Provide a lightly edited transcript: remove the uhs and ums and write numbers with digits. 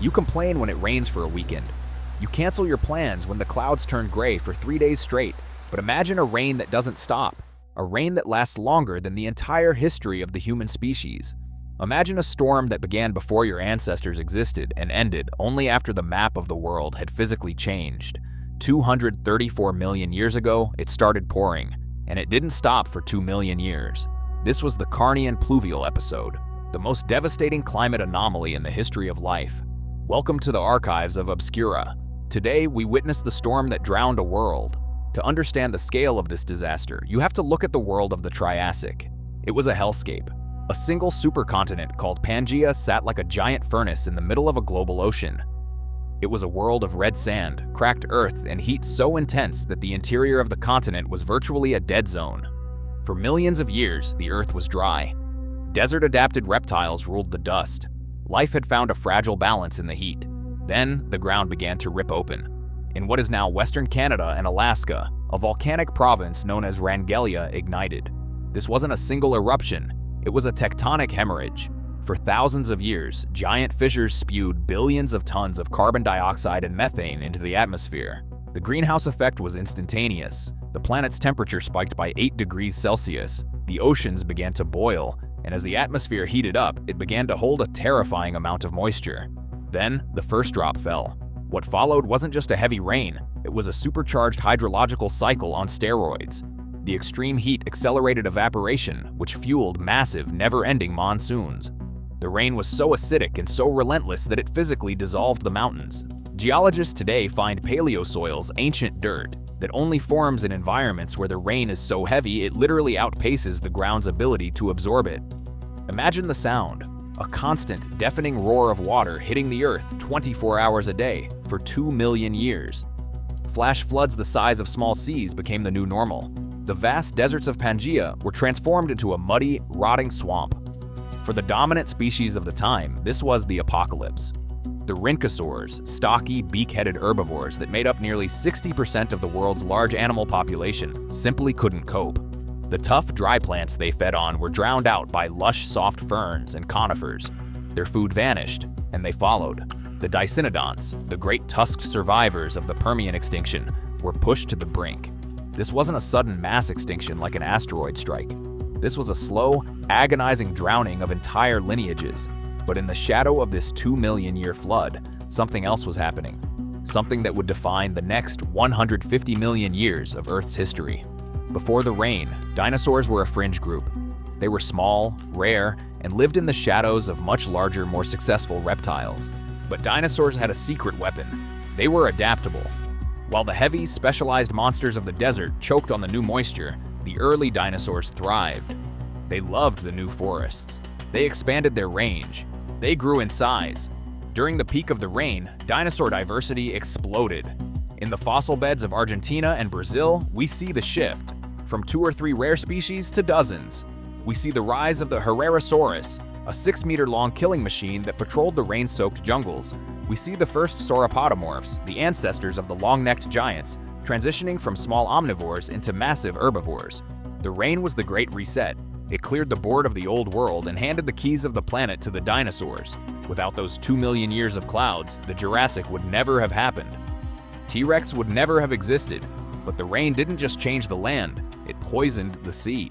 You complain when it rains for a weekend. You cancel your plans when the clouds turn gray for 3 days straight. But imagine a rain that doesn't stop. A rain that lasts longer than the entire history of the human species. Imagine a storm that began before your ancestors existed and ended only after the map of the world had physically changed. 234 million years ago, it started pouring, and it didn't stop for 2 million years. This was the Carnian Pluvial episode, the most devastating climate anomaly in the history of life. Welcome to the archives of ABSCURA. Today, we witness the storm that drowned a world. To understand the scale of this disaster, you have to look at the world of the Triassic. It was a hellscape. A single supercontinent called Pangea sat like a giant furnace in the middle of a global ocean. It was a world of red sand, cracked earth, and heat so intense that the interior of the continent was virtually a dead zone. For millions of years, the earth was dry. Desert-adapted reptiles ruled the dust. Life had found a fragile balance in the heat. Then, the ground began to rip open. In what is now Western Canada and Alaska, a volcanic province known as Rhynchosaurs ignited. This wasn't a single eruption, it was a tectonic hemorrhage. For thousands of years, giant fissures spewed billions of tons of carbon dioxide and methane into the atmosphere. The greenhouse effect was instantaneous. The planet's temperature spiked by 8 degrees Celsius. The oceans began to boil, and as the atmosphere heated up, it began to hold a terrifying amount of moisture. Then, the first drop fell. What followed wasn't just a heavy rain, it was a supercharged hydrological cycle on steroids. The extreme heat accelerated evaporation, which fueled massive, never-ending monsoons. The rain was so acidic and so relentless that it physically dissolved the mountains. Geologists today find paleosoils ancient dirt that only forms in environments where the rain is so heavy it literally outpaces the ground's ability to absorb it. Imagine the sound. A constant, deafening roar of water hitting the earth 24 hours a day for 2 million years. Flash floods the size of small seas became the new normal. The vast deserts of Pangea were transformed into a muddy, rotting swamp. For the dominant species of the time, this was the apocalypse. The Rhynchosaurs, stocky, beak-headed herbivores that made up nearly 60% of the world's large animal population, simply couldn't cope. The tough, dry plants they fed on were drowned out by lush, soft ferns and conifers. Their food vanished, and they followed. The Dicynodonts, the great tusked survivors of the Permian extinction, were pushed to the brink. This wasn't a sudden mass extinction like an asteroid strike. This was a slow, agonizing drowning of entire lineages. But in the shadow of this 2 million year flood, something else was happening. Something that would define the next 150 million years of Earth's history. Before the rain, dinosaurs were a fringe group. They were small, rare, and lived in the shadows of much larger, more successful reptiles. But dinosaurs had a secret weapon. They were adaptable. While the heavy, specialized monsters of the desert choked on the new moisture, the early dinosaurs thrived. They loved the new forests. They expanded their range. They grew in size. During the peak of the rain, dinosaur diversity exploded. In the fossil beds of Argentina and Brazil, we see the shift. From 2 or 3 rare species to dozens. We see the rise of the Rhynchosaurs, a 6-meter-long killing machine that patrolled the rain-soaked jungles. We see the first sauropodomorphs, the ancestors of the long-necked giants, transitioning from small omnivores into massive herbivores. The rain was the Great Reset. It cleared the board of the old world and handed the keys of the planet to the dinosaurs. Without those 2 million years of clouds, the Jurassic would never have happened. T-Rex would never have existed, but the rain didn't just change the land, it poisoned the sea.